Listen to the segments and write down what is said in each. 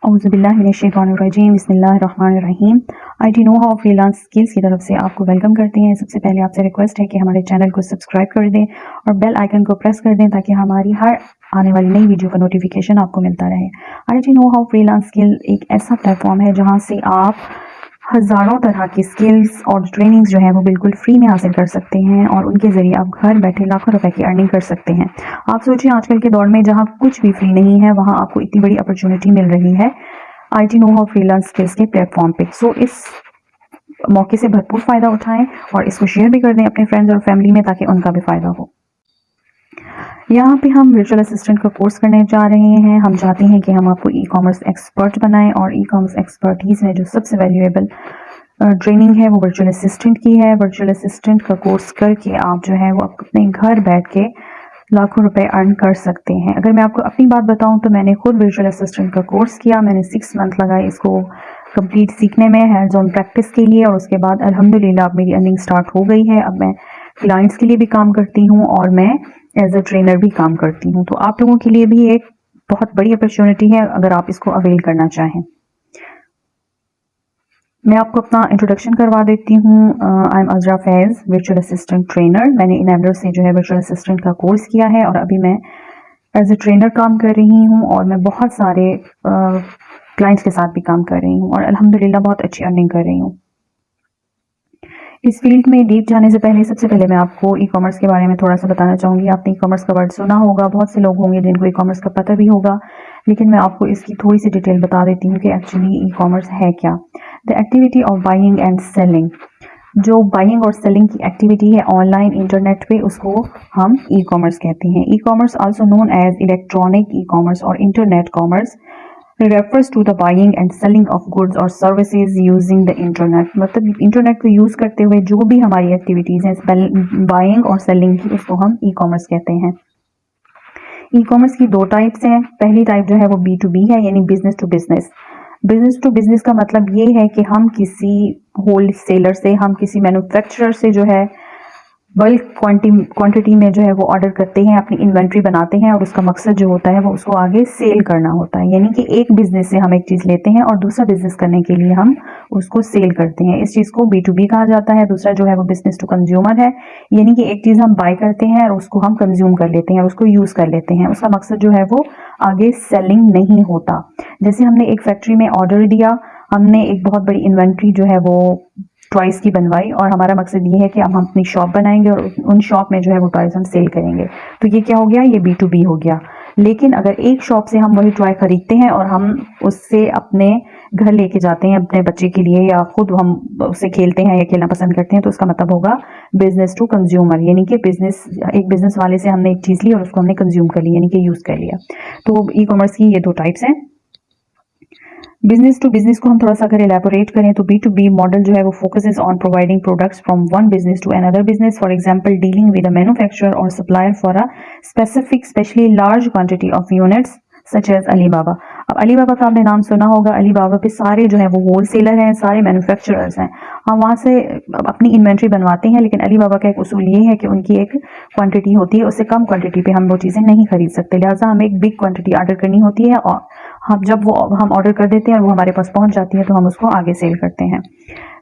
औज़ुबिल्लाहिमिनश्शैतानिर्रजीम बिस्मिल्लाहिर्रहमानिर्रहीम। IT know how freelance skills की तरफ से आपको वेलकम करते हैं। सबसे पहले आपसे रिक्वेस्ट है कि हमारे चैनल को सब्सक्राइब कर दें और बेल आइकन को प्रेस कर दें ताकि हमारी हर आने वाली नई वीडियो का नोटिफिकेशन आपको मिलता रहे। IT know how freelance skill एक ऐसा प्लेटफॉर्म है जहां से आप हज़ारों तरह की स्किल्स और ट्रेनिंग्स जो है वो बिल्कुल फ्री में हासिल कर सकते हैं और उनके ज़रिए आप घर बैठे लाखों रुपए की अर्निंग कर सकते हैं। आप सोचिए आजकल के दौर में जहां कुछ भी फ्री नहीं है वहां आपको इतनी बड़ी अपॉर्चुनिटी मिल रही है IT know how freelance skills के प्लेटफॉर्म पे। सो इस मौके से भरपूर फ़ायदा उठाएं और इसको शेयर भी कर दें अपने फ्रेंड्स और फैमिली में ताकि उनका भी फ़ायदा हो। यहाँ पे हम वर्चुअल असिस्टेंट का कोर्स करने जा रहे हैं। हम चाहते हैं कि हम आपको ई कॉमर्स एक्सपर्ट बनाएं और ई कॉमर्स एक्सपर्टीज़ में जो सबसे वैल्यूएबल ट्रेनिंग है वो वर्चुअल असिस्टेंट की है। वर्चुअल असिस्टेंट का कोर्स करके आप जो है वो अपने घर बैठ के लाखों रुपए अर्न कर सकते हैं। अगर मैं आपको अपनी बात बताऊं तो मैंने खुद वर्चुअल असिस्टेंट का कोर्स किया। मैंने 6 मंथ लगाए इसको कंप्लीट सीखने में, हैंड्स ऑन प्रैक्टिस के लिए, और उसके बाद अल्हम्दुलिल्लाह अब मेरी अर्निंग स्टार्ट हो गई है। अब मैं क्लाइंट्स के लिए भी काम करती हूँ और मैं एज अ ट्रेनर भी काम करती हूँ। तो आप लोगों के लिए भी एक बहुत बड़ी अपॉर्चुनिटी है अगर आप इसको अवेल करना चाहें। मैं आपको अपना इंट्रोडक्शन करवा देती हूँ। I am Azra Faiz, virtual assistant trainer. मैंने इनेबलर से जो है वर्चुअल असिस्टेंट का कोर्स किया है और अभी मैं एज अ ट्रेनर काम कर रही हूँ और मैं बहुत सारे क्लाइंट्स के साथ भी काम कर रही हूँ और अल्हम्दुलिल्लाह बहुत अच्छी अर्निंग कर रही हूँ। इस फील्ड में डीप जाने से पहले सबसे पहले मैं आपको ई कॉमर्स के बारे में थोड़ा सा बताना चाहूँगी। आपने ई कॉमर्स का वर्ड सुना होगा, बहुत से लोग होंगे जिनको ई कॉमर्स का पता भी होगा, लेकिन मैं आपको इसकी थोड़ी सी डिटेल बता देती हूँ कि एक्चुअली ई कॉमर्स है क्या। The activity of buying and selling, जो बाइंग और सेलिंग की एक्टिविटी है ऑनलाइन इंटरनेट पे, उसको हम ई कॉमर्स कहते हैं। E commerce also known as electronic e commerce और internet commerce refers to the buying and selling of goods or services using the internet। मतलब इंटरनेट को यूज करते हुए जो भी हमारी एक्टिविटीज हैं बाइंग और सेलिंग की, उसको हम ई कॉमर्स कहते हैं। ई कॉमर्स की दो टाइप्स हैं। पहली टाइप जो है वो B2B है, यानी business to business. Business to business का मतलब ये है कि हम किसी होल सेलर से, हम किसी मैन्युफैक्चरर से जो है बल्क क्वांटिटी में जो है वो ऑर्डर करते हैं, अपनी इन्वेंट्री बनाते हैं और उसका मकसद जो होता है वो उसको आगे सेल करना होता है। यानी कि एक बिजनेस से हम एक चीज़ लेते हैं और दूसरा बिजनेस करने के लिए हम उसको सेल करते हैं। इस चीज़ को B2B कहा जाता है। दूसरा जो है वो बिजनेस टू कंज्यूमर है, यानी कि एक चीज़ हम बाय करते हैं और उसको हम कंज्यूम कर लेते हैं और उसको यूज़ कर लेते हैं। उसका मकसद जो है वो आगे सेलिंग नहीं होता। जैसे हमने एक फैक्ट्री में ऑर्डर दिया, हमने एक बहुत बड़ी इन्वेंट्री जो है वो टॉयज़ की बनवाई और हमारा मकसद ये है कि अब हम अपनी शॉप बनाएंगे और उन शॉप में जो है वो टॉयज़ हम सेल करेंगे। तो ये क्या हो गया, ये B2B हो गया। लेकिन अगर एक शॉप से हम वही टॉय खरीदते हैं और हम उससे अपने घर लेके जाते हैं अपने बच्चे के लिए, या खुद हम उससे खेलते हैं या खेलना पसंद करते हैं, तो उसका मतलब होगा बिजनेस टू कंज्यूमर, यानी कि एक बिजनेस वाले से हमने एक चीज़ ली और उसको हमने कंज्यूम कर लिया, यानी कि यूज़ कर लिया। तो ई कॉमर्स की ये दो टाइप्स हैं। बिजनेस टू बिजनेस को हम थोड़ा सा अगर एलैबोरेट करें तो B2B मॉडल जो है वो focuses on providing products from one business to another business. For example dealing with a manufacturer और supplier for a specific specially large quantity of units such as Alibaba. अब Alibaba का आपने नाम सुना होगा। अलीबाबा पे सारे जो है वो होलसेलर हैं, सारे मैन्युफैक्चरर्स हैं। हम वहाँ से अपनी इन्वेंट्री बनवाते हैं, लेकिन अलीबाबा का एक उसूल ये है कि उनकी एक क्वांटिटी होती है, उससे कम क्वांटिटी पे हम वो चीज़ें नहीं खरीद सकते, लिहाजा हमें एक बिग क्वांटिटी ऑर्डर करनी होती है और हम ऑर्डर कर देते हैं और वो हमारे पास पहुंच जाती है तो हम उसको आगे सेल करते हैं।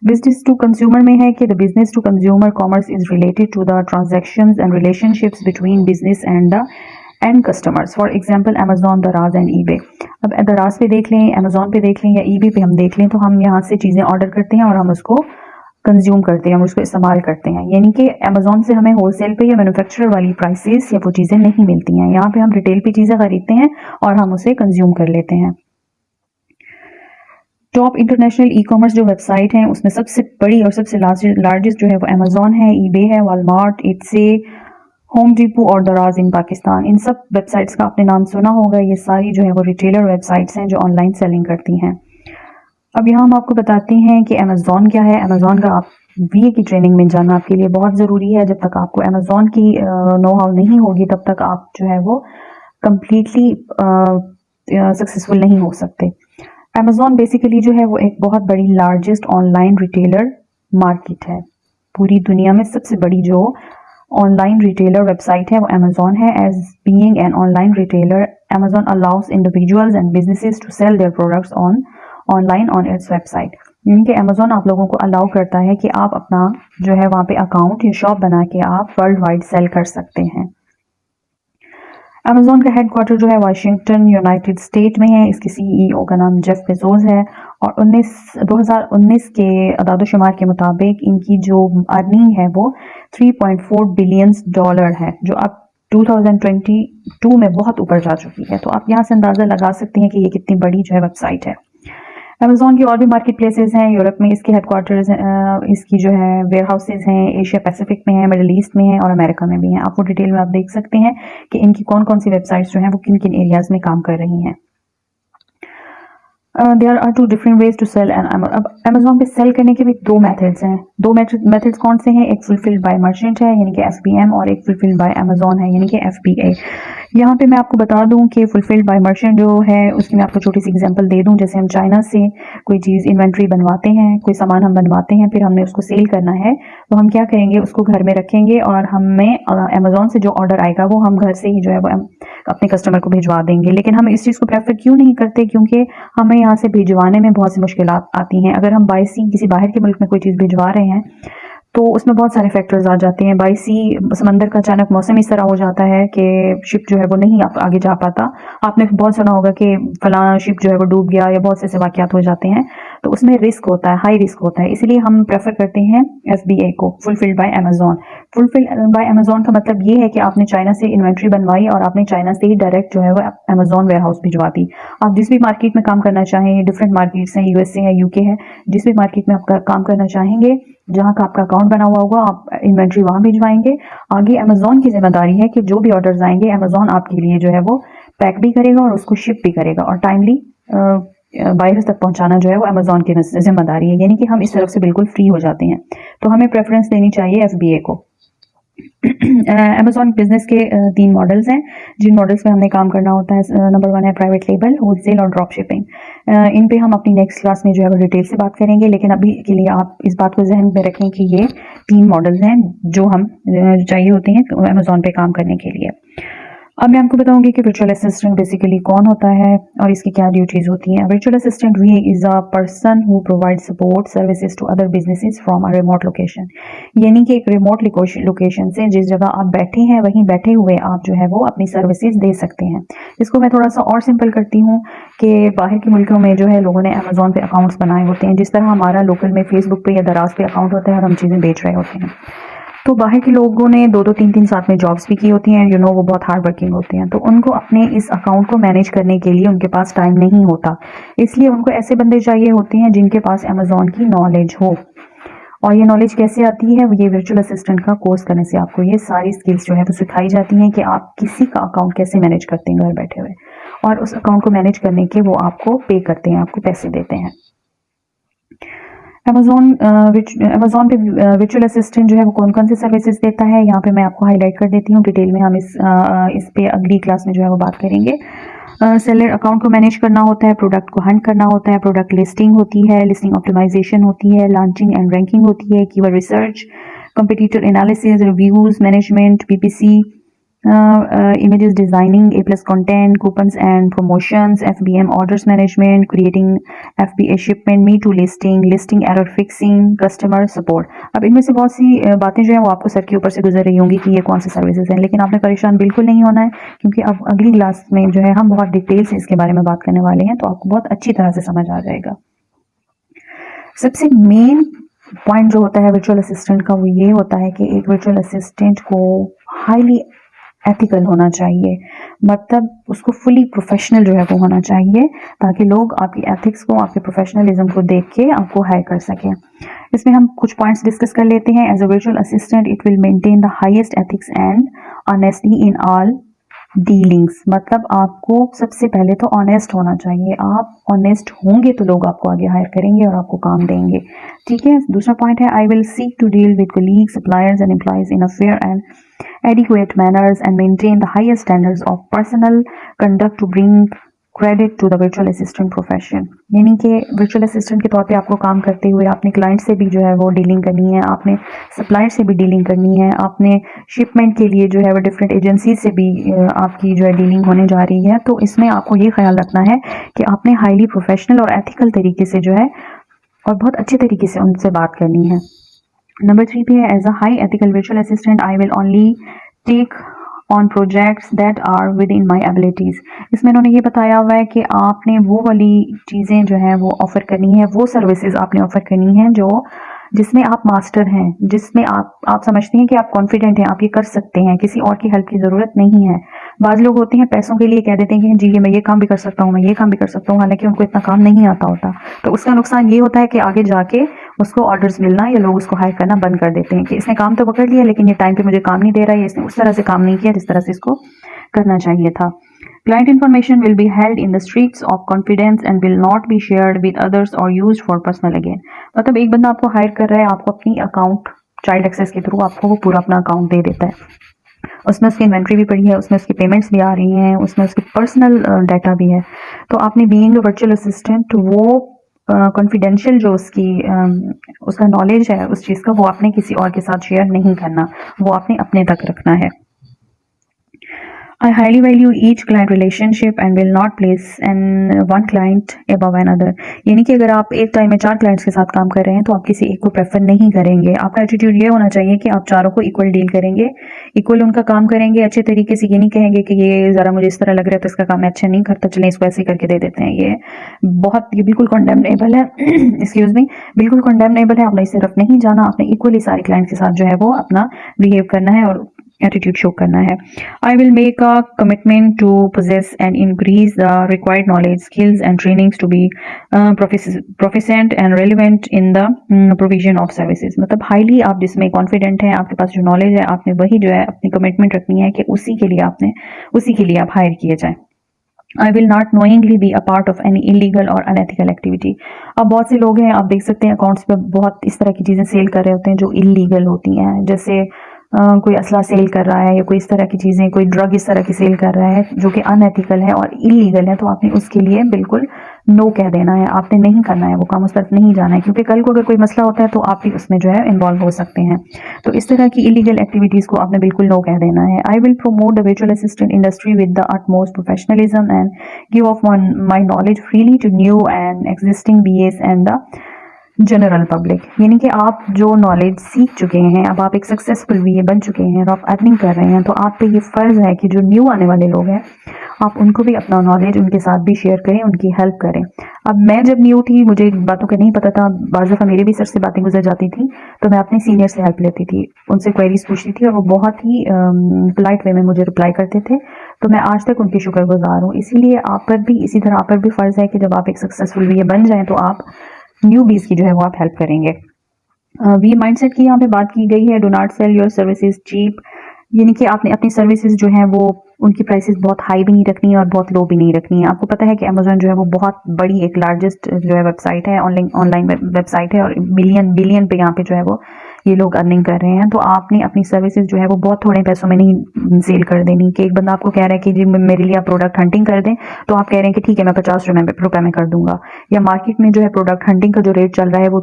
बिजनेस टू कंज्यूमर में है कि the business to consumer commerce is related to the transactions and relationships between business and the end customers. For example Amazon, Daraz and eBay. अब दराज पे देख लें, अमेजॉन पे देख लें या ईबे पे हम देख लें, तो हम यहाँ से चीज़ें ऑर्डर करते हैं और हम उसको कंज्यूम करते हैं, हम उसको इस्तेमाल करते हैं। यानी कि अमेजॉन से हमें होलसेल पे या मैन्युफैक्चरर वाली प्राइसेस या वो चीज़ें नहीं मिलती हैं। यहाँ पे हम रिटेल पे चीज़ें खरीदते हैं और हम उसे कंज्यूम कर लेते हैं। टॉप इंटरनेशनल ई कॉमर्स जो वेबसाइट हैं उसमें सबसे बड़ी और सबसे लार्जेस्ट जो है वो अमेजॉन है, ईबे है, वॉलमार्ट, इट्से, होम डिपो और दराज इन पाकिस्तान। इन सब वेबसाइट्स का आपने नाम सुना होगा। ये सारी जो है वो रिटेलर वेबसाइट्स हैं जो ऑनलाइन सेलिंग करती हैं। अब यहाँ हम आपको बताते हैं कि अमेजॉन क्या है। अमेजॉन का आप बीए की ट्रेनिंग में जाना आपके लिए बहुत ज़रूरी है। जब तक आपको अमेजॉन की नो हाउ नहीं होगी तब तक आप जो है वो कम्प्लीटली सक्सेसफुल नहीं हो सकते। अमेजॉन बेसिकली जो है वो एक बहुत बड़ी लार्जेस्ट ऑनलाइन रिटेलर मार्केट है। पूरी दुनिया में सबसे बड़ी जो ऑनलाइन रिटेलर वेबसाइट है वो अमेजोन है। As being an online retailer Amazon allows individuals and businesses to sell their products on online on its website. यानी कि अमेजोन आप लोगों को अलाउ करता है कि आप अपना जो है वहाँ पे अकाउंट या शॉप बना के आप वर्ल्ड वाइड सेल कर सकते हैं। अमेजोन का हेडक्वार्टर जो है वाशिंगटन यूनाइटेड स्टेट में है। इसके सीईओ का नाम जेफ बेजोस है और 2019 के अदाद-ओ-शुमार के मुताबिक इनकी जो अर्निंग है वो $3.4 बिलियन है, जो अब 2022 में बहुत ऊपर जा चुकी है। तो आप यहाँ से अंदाज़ा लगा सकते हैं कि ये कितनी बड़ी जो है वेबसाइट है। अमेजोन की और भी मार्केट प्लेसेस हैं। यूरोप में इसके हेडक्वार्टर्स इसकी जो है वेयर हाउसेज हैं, एशिया पैसिफिक में है, मिडिल ईस्ट में है और अमेरिका में भी हैं। आप वो डिटेल में आप देख सकते हैं कि इनकी कौन कौन सी वेबसाइट्स जो हैं वो किन किन एरियाज में काम कर रही हैं। There are 2 different ways to sell and अब अमेजोन पे सेल करने के भी 2 मेथड्स हैं। 2 मेथड्स कौन से हैं? एक फुलफिल्ड बाय मर्चेंट है यानी कि FBM और एक फुलफिल्ड बाय अमेजोन है यानी कि FBA। यहाँ पे मैं आपको बता दूं कि फुलफिल्ड बाय मर्चेंट जो है उसकी मैं आपको छोटी सी एग्जांपल दे दूं। जैसे हम चाइना से कोई चीज़ इन्वेंट्री बनवाते हैं, कोई सामान हम बनवाते हैं, फिर हमने उसको सेल करना है तो हम क्या करेंगे, उसको घर में रखेंगे और हमें अमेजोन से जो ऑर्डर आएगा वो हम घर से ही जो है वो अपने कस्टमर को भिजवा देंगे। लेकिन हम इस चीज़ को प्रेफर क्यों नहीं करते? क्योंकि हमें यहाँ से भिजवाने में बहुत सी मुश्किलात आती हैं। अगर हम बाई सी किसी बाहर के मुल्क में कोई चीज़ भिजवा रहे हैं तो उसमें बहुत सारे फैक्टर्स आ जाते हैं। बाई सी समंदर का अचानक मौसम इस तरह हो जाता है कि शिप जो है वो नहीं आगे जा पाता। आपने बहुत सुना होगा कि फलाना शिप जो है वो डूब गया या बहुत से ऐसे वाक़यात हो जाते हैं, तो उसमें रिस्क होता है, हाई रिस्क होता है। इसलिए हम प्रेफर करते हैं FBA को, fulfilled by Amazon. Fulfilled by Amazon का मतलब ये है कि आपने चाइना से इन्वेंट्री बनवाई और आपने चाइना से ही डायरेक्ट जो है वो अमेजोन वेयर हाउस भिजवा दी। आप जिस भी मार्केट में काम करना चाहें, डिफरेंट मार्केट्स हैं, USA है, UK है, जिस भी मार्केट में आप काम करना चाहेंगे, जहाँ का आपका अकाउंट बना हुआ होगा, आप इन्वेंट्री वहाँ भिजवाएंगे। आगे अमेजोन की जिम्मेदारी है कि जो भी ऑर्डर्स आएंगे अमेजोन आपके लिए जो है वो पैक भी करेगा और उसको शिप भी करेगा और टाइमली बायर्स तक पहुंचाना जो है वो अमेजोन की जिम्मेदारी है। यानी कि हम इस तरफ से बिल्कुल फ्री हो जाते हैं। तो हमें प्रेफरेंस देनी चाहिए FBA को। अमेजोन बिजनेस के 3 मॉडल्स हैं जिन मॉडल्स में हमने काम करना होता है। नंबर 1 है प्राइवेट लेबल, होलसेल और ड्रॉप शिपिंग। इन पे हम अपनी नेक्स्ट क्लास में जो है वो डिटेल से बात करेंगे, लेकिन अभी के लिए आप इस बात को जहन में रखें कि ये 3 मॉडल्स हैं जो हम चाहिए होते हैं अमेजोन पे काम करने के लिए। अब मैं आपको बताऊंगी कि वर्चुअल असिस्टेंट बेसिकली कौन होता है और इसकी क्या ड्यूटीज होती हैं। Virtual assistant V is a person who provide support services to other businesses from a remote location. यानी कि एक रिमोट लोकेशन से जिस जगह आप बैठे हैं वहीं बैठे हुए आप जो है वो अपनी सर्विसेज दे सकते हैं। इसको मैं थोड़ा सा और सिंपल करती हूँ कि बाहर के मुल्कों में जो है लोगों ने अमेजोन पे अकाउंट्स बनाए होते हैं, जिस तरह हमारा लोकल में फेसबुक पे या दराज पे अकाउंट होता है और हम चीज़ें बेच रहे होते हैं। तो बाहर के लोगों ने 2-2 3-3 साथ में जॉब्स भी की होती हैं, वो बहुत हार्ड वर्किंग होते हैं। तो उनको अपने इस अकाउंट को मैनेज करने के लिए उनके पास टाइम नहीं होता, इसलिए उनको ऐसे बंदे चाहिए होते हैं जिनके पास अमेजोन की नॉलेज हो। और ये नॉलेज कैसे आती है? ये वर्चुअल असिस्टेंट का कोर्स करने से आपको ये सारी स्किल्स जो है वो सिखाई जाती हैं कि आप किसी का अकाउंट कैसे मैनेज करते हैं घर बैठे हुए, और उस अकाउंट को मैनेज करने के वो आपको पे करते हैं, आपको पैसे देते हैं। अमेजोन पे वर्चुअल असिस्टेंट जो है वो कौन कौन से सर्विसेज देता है, यहाँ पे मैं आपको हाईलाइट कर देती हूँ। डिटेल में हम इस पे अगली क्लास में जो है वो बात करेंगे। सेलर अकाउंट को मैनेज करना होता है, प्रोडक्ट को हंट करना होता है, प्रोडक्ट लिस्टिंग होती है, लिस्टिंग ऑप्टिमाइजेशन होती है, लॉन्चिंग एंड रैंकिंग होती है, keyword research, competitor analysis, reviews management, PPC, images designing, A+ content, coupons and promotions, FBM orders management, creating FBA shipment, Me Too listing error fixing, customer support। अब इनमें से बहुत सी बातें जो है वो आपको सर के ऊपर से गुजर रही होंगी कि ये कौन सी सर्विसेज हैं, लेकिन आपने परेशान बिल्कुल नहीं होना है, क्योंकि अब अगली क्लास में जो है हम बहुत डिटेल से इसके बारे में बात करने वाले हैं, तो आपको बहुत अच्छी तरह से समझ आ जाएगा। सबसे मेन पॉइंट जो होता है वर्चुअल असिस्टेंट का वो ये होता है कि एक वर्चुअल असिस्टेंट को हाईली एथिकल होना चाहिए, मतलब उसको फुली प्रोफेशनल जो है वो होना चाहिए, ताकि लोग आपकी एथिक्स को, आपके प्रोफेशनलिज्म को देख के आपको हायर कर सकें। इसमें हम कुछ पॉइंट्स डिस्कस कर लेते हैं। As a virtual assistant it will maintain the highest ethics and honesty in all dealings. मतलब आपको सबसे पहले तो ऑनेस्ट होना चाहिए। आप ऑनेस्ट होंगे तो लोग आपको आगे हायर करेंगे और आपको काम देंगे, ठीक है। दूसरा पॉइंट है I will seek to deal with colleagues, suppliers and employees in a fair and adequate manners and maintain the highest standards of personal conduct to bring credit to the virtual assistant profession, यानी कि virtual assistant के तौर पे आपको काम करते हुए आपने क्लाइंट से भी जो है वो डीलिंग करनी है, आपने सप्लायर से भी डीलिंग करनी है, आपने शिपमेंट के लिए जो है वो डिफरेंट एजेंसी से भी आपकी जो है डीलिंग होने जा रही है। तो इसमें आपको ये ख्याल रखना है कि आपने हाईली प्रोफेशनल और एथिकल तरीके से जो है और बहुत अच्छे तरीके से उनसे बात करनी है। नंबर 3 पे है, as a high ethical virtual assistant I will only take on projects that are within my abilities. इसमें इन्होंने ये बताया हुआ है कि आपने वो वाली चीज़ें जो हैं वो ऑफ़र करनी है, वो सर्विसेज आपने ऑफ़र करनी है जो जिसमें आप मास्टर हैं, जिसमें आप समझते हैं कि आप कॉन्फिडेंट हैं, आप ये कर सकते हैं, किसी और की हेल्प की ज़रूरत नहीं है। बाज़ लोग होते हैं पैसों के लिए कह देते हैं कि जी ये मैं ये काम भी कर सकता हूँ, मैं ये काम भी कर सकता हूँ, हालांकि उनको इतना काम नहीं आता होता। तो उसका नुकसान ये होता है कि आगे जाके उसको ऑर्डर्स मिलना या लोग उसको हायर करना बंद कर देते हैं कि इसने काम तो पकड़ लिया लेकिन ये टाइम पे मुझे काम नहीं दे रहा है, इसने उस तरह से काम नहीं किया जिस तरह से इसको करना चाहिए था। Client information will be held in the streets of confidence and will not be shared with others or used for personal gain। मतलब एक बंदा आपको हायर कर रहा है, आपको अपनी अकाउंट चाइल्ड एक्सेस के थ्रू आपको वो पूरा अपना अकाउंट दे देता है, उसमें उसकी इन्वेंट्री भी पड़ी है, उसमें उसकी पेमेंट्स भी आ रही हैं, उसमें उसकी पर्सनल डाटा भी है। तो आपने बीइंग अ वर्चुअल असिस्टेंट वो कॉन्फिडेंशियल जो उसका नॉलेज है उस चीज़ का वो आपने किसी और के साथ शेयर नहीं करना, वो आपने अपने तक रखना है। I highly value each client relationship and will not place one client above another। यानी कि अगर आप एक टाइम में 4 क्लाइंट्स के साथ काम कर रहे हैं तो आप किसी एक को प्रेफर नहीं करेंगे। आपका एटीट्यूड ये होना चाहिए कि आप चारों को इक्वल डील करेंगे, इक्वल उनका काम करेंगे अच्छे तरीके से। ये नहीं कहेंगे कि ये ज़रा मुझे इस तरह लग रहा है तो इसका काम मैं अच्छा नहीं करता, चलें इसको ऐसे करके दे देते हैं। ये बिल्कुल कंडेमनेबल है एक्सक्यूज मी, बिल्कुल कंडेमनेबल है। आपने इसे तरफ नहीं जाना, आपने इक्वली सारे क्लाइंट के साथ जो है वो अपना बिहेव करना है और एटीट्यूड शो करना है। I will make a commitment to possess and increase the required knowledge skills and trainings to be proficient and relevant in the provision of services. मतलब हाईली आप जिसमें कॉन्फिडेंट हैं, आपके पास जो नॉलेज है, आपने वही जो है अपनी कमिटमेंट रखनी है कि उसी के लिए आप हायर किए जाएं। I will not knowingly be a part of any illegal or unethical activity। अब बहुत से लोग हैं, आप देख सकते हैं अकाउंट्स पे बहुत इस तरह की चीज़ें सेल कर रहे होते हैं जो इलीगल होती हैं, जैसे कोई असला सेल कर रहा है या कोई इस तरह की चीज़ें, कोई ड्रग इस तरह की सेल कर रहा है जो कि अनएथिकल है और इलीगल है। तो आपने उसके लिए बिल्कुल नो कह देना है, आपने नहीं करना है वो काम, उस तरफ नहीं जाना है, क्योंकि कल को अगर कोई मसला होता है तो आप भी उसमें जो है इन्वॉल्व हो सकते हैं। तो इस तरह की इलीगल एक्टिविटीज़ को आपने बिल्कुल नो कह देना है। I will promote the virtual assistant industry with the utmost professionalism and give off my knowledge freely to new and existing BS and the general public. यानी कि आप जो नॉलेज सीख चुके हैं, अब आप एक सक्सेसफुल बीए बन चुके हैं और आप अर्निंग कर रहे हैं, तो आप पे ये फ़र्ज़ है कि जो न्यू आने वाले लोग हैं आप उनको भी अपना नॉलेज उनके साथ भी शेयर करें, उनकी हेल्प करें। अब मैं जब न्यू थी, मुझे बातों का नहीं पता था, बाज़ दफ़ा मेरे भी सर से बातें गुजर जाती थी, तो मैं अपने सीनियर से हेल्प लेती थी, उनसे क्वेरीज पूछती थी और वो बहुत ही पोलाइट वे में मुझे रिप्लाई करते थे। तो मैं आज तक उनकी शुक्रगुजार हूँ। इसीलिए आप पर भी इसी तरह आप पर भी फ़र्ज़ है कि जब आप एक सक्सेसफुल बीए बन जाएँ तो आप न्यू बीज की जो है वो आप हेल्प करेंगे। वी माइंडसेट की यहाँ पे बात की गई है, do not sell your services cheap. यानी कि आपने अपनी सर्विसेज जो है वो उनकी प्राइसेस बहुत हाई भी नहीं रखनी है और बहुत लो भी नहीं रखनी है। आपको पता है कि अमेजोन जो है वो बहुत बड़ी एक लार्जेस्ट जो है वेबसाइट है, ऑनलाइन वेबसाइट है और बिलियन पे यहाँ पे जो है वो ये लोग अर्निंग कर रहे हैं। तो आपने अपनी सर्विसेज जो है वो बहुत थोड़े पैसों में नहीं सेल कर देनी कि एक बंदा आपको कह रहा है कि जी मेरे लिए आप प्रोडक्ट हंटिंग कर दें, तो आप कह रहे हैं कि ठीक है मैं 50 रुपए में कर दूंगा। या मार्केट में जो है प्रोडक्ट हंटिंग का जो रेट चल रहा है वो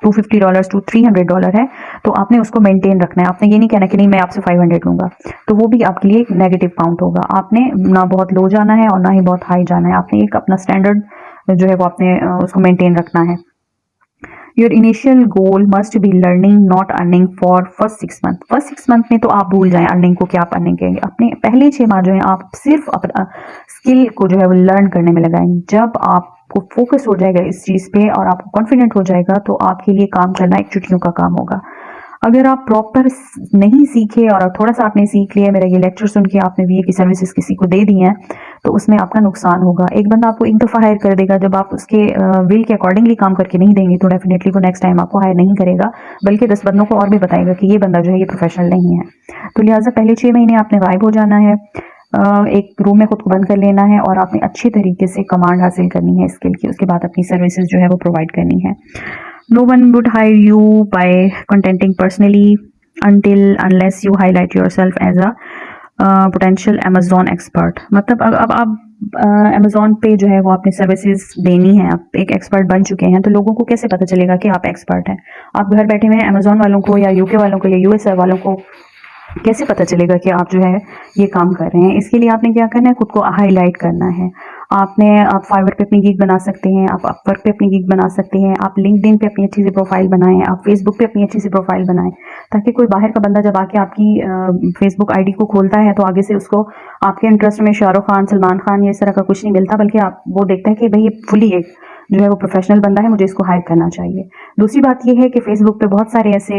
$250 to $300 है, तो आपने उसको मेंटेन रखना है। आपने ये नहीं कहना कि नहीं मैं आपसे 500 लूंगा, तो वो भी आपके लिए एक नेगेटिव काउंट होगा। आपने ना बहुत लो जाना है और ना ही बहुत हाई जाना है, आपने एक अपना स्टैंडर्ड जो है वो आपने उसको मेंटेन रखना है। Your initial goal must be learning not earning for first 6 month. First 6 month में तो आप भूल जाएं अर्निंग को, क्या आप अर्निंग करेंगे। अपने पहले 6 माह जो है आप सिर्फ अपना स्किल को जो है वो लर्न करने में लगाएं। जब आपको फोकस हो जाएगा इस चीज़ पे और आपको कॉन्फिडेंट हो जाएगा तो आपके लिए काम करना एक चुटकियों का काम होगा। अगर आप प्रॉपर नहीं सीखे और थोड़ा सा आपने सीख लिया, मेरा ये लेक्चर सुन के आपने बीए की सर्विसेज किसी को दे दी हैं, तो उसमें आपका नुकसान होगा। एक बंदा आपको एक दफ़ा हायर कर देगा, जब आप उसके विल के अकॉर्डिंगली काम करके नहीं देंगे तो डेफिनेटली वो नेक्स्ट टाइम आपको हायर नहीं करेगा, बल्कि 10 बंदों को और भी बताएगा कि ये बंदा जो है ये प्रोफेशनल नहीं है। तो लिहाजा पहले 6 महीने आपने गायब हो जाना है, एक रूम में खुद को बंद कर लेना है और आपने अच्छे तरीके से कमांड हासिल करनी है स्किल की। उसके बाद अपनी सर्विसेज जो है वो प्रोवाइड करनी है। No one would hire you by contacting personally unless you highlight yourself as a potential Amazon expert। मतलब अब अमेज़न पे जो है वो आपने सर्विसेज देनी है, आप एक एक्सपर्ट बन चुके हैं, तो लोगों को कैसे पता चलेगा कि आप एक्सपर्ट हैं? आप घर बैठे हुए हैं, अमेज़न वालों को या यूके वालों को या यूएसए वालों को कैसे पता चलेगा कि आप जो है ये काम कर रहे हैं? इसके लिए आपने क्या करना है, खुद को हाईलाइट करना है। आप फाइवर पे अपनी गिग बना सकते हैं, आप अपवर्क पे अपनी गिग बना सकते हैं, आप लिंक्डइन पे अपनी अच्छी सी प्रोफाइल बनाएं, आप फेसबुक पे अपनी अच्छी सी प्रोफाइल बनाएं, ताकि कोई बाहर का बंदा जब आके आपकी फेसबुक आईडी को खोलता है तो आगे से उसको आपके इंटरेस्ट में शाहरुख खान, सलमान खान, ये इस तरह का कुछ नहीं मिलता, बल्कि आप वो देखता है कि भाई ये फुली एक जो है वो प्रोफेशनल बंदा है, मुझे इसको हायर करना चाहिए। दूसरी बात ये है कि फेसबुक पे बहुत सारे ऐसे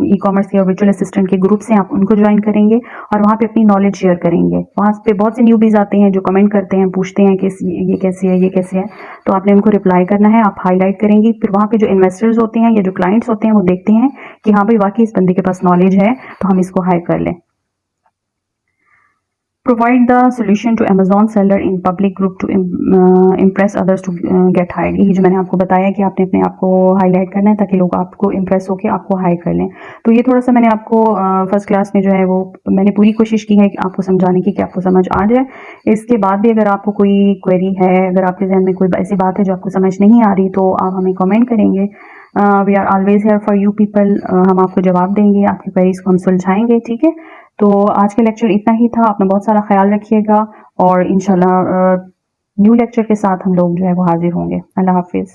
ई कॉमर्स के और वर्चुअल असिस्टेंट के ग्रुप्स हैं, आप उनको ज्वाइन करेंगे और वहाँ पे अपनी नॉलेज शेयर करेंगे। वहाँ पे बहुत से न्यूबीज आते हैं जो कमेंट करते हैं, पूछते हैं कि ये कैसे है, ये कैसे है, तो आपने उनको रिप्लाई करना है, आप हाईलाइट करेंगी। फिर वहाँ पे जो इन्वेस्टर्स होते हैं या जो क्लाइंट्स होते हैं वो देखते हैं कि हाँ भाई वाकई इस बंदे के पास नॉलेज है, तो हम इसको हायर कर लें। Provide the solution to Amazon seller in public group to impress others to get hired। ये जो मैंने आपको बताया कि आपने अपने आप को हाईलाइट करना है ताकि लोग आपको इम्प्रेस होकर आपको हायर कर लें। तो ये थोड़ा सा मैंने आपको फर्स्ट क्लास में जो है वो मैंने पूरी कोशिश की है कि आपको समझाने की कि आपको समझ आ जाए। इसके बाद भी अगर आपको कोई क्वेरी है, अगर आपके जहन में कोई ऐसी बात है जो आपको समझ नहीं आ रही, तो आप हमें कमेंट करेंगे। We are always here for you people. हम आपको जवाब देंगे, आपकी क्वेरीज को हम सुलझाएंगे, ठीक है। तो आज का लेक्चर इतना ही था। अपना बहुत सारा ख्याल रखिएगा और इंशाल्लाह न्यू लेक्चर के साथ हम लोग जो है वो हाजिर होंगे। अल्लाह हाफिज़।